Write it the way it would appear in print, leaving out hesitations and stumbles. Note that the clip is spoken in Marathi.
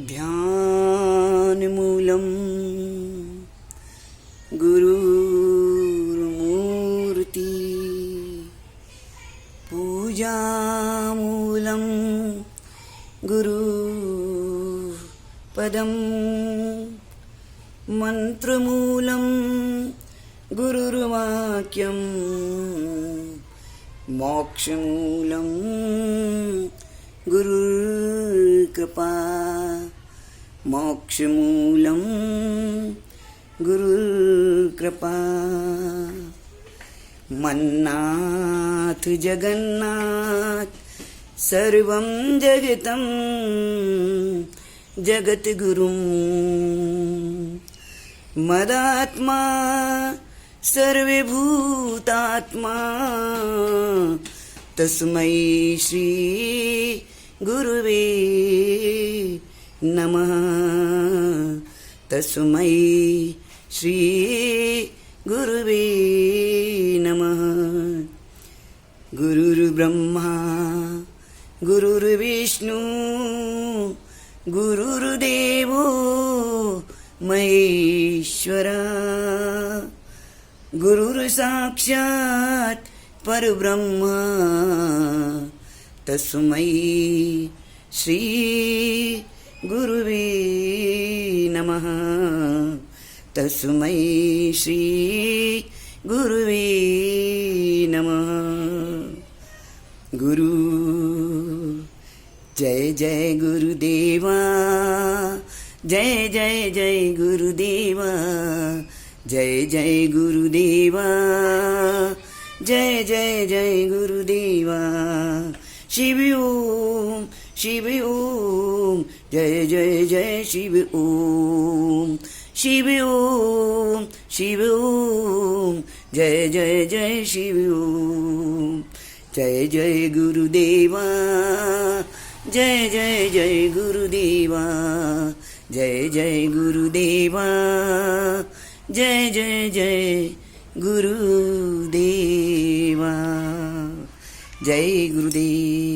ध्यानमूलं गुरुर्मूर्ति पूजामूलं गुरुपदं मन्त्रमूलं गुरुर्वाक्यं मोक्षमूलं गुरुर्कृपा मोक्षमूलं गुरुर्कृपा मन्नाथ जगन्नाथ सर्वं जगतं जगद्गुरुं मदात्मा सर्वभूतात्मा तस्मै श्री गुरुवे नमः तस्मै श्री गुरुवे नमः गुरुर्ब्रह्मा गुरुर्विष्णू गुरुर्देवो महेश्वरा गुरुर्साक्षात् परब्रह्म तस्मै श्री गुरुवे नमः तस्मै श्री गुरुवे नमः गुरु जय जय गुरुदेवा जय जय जय गुरुदेवा जय जय गुरुदेवा जय जय जय गुरुदेवा शिव ओम जय जय जय शिव ओम शिव ओम जय जय जय शिव ओम जय जय गुरुदेवा जय जय जय गुरुदेवा जय जय गुरुदेवा जय जय जय गुरुदेवा जय गुरुदेव।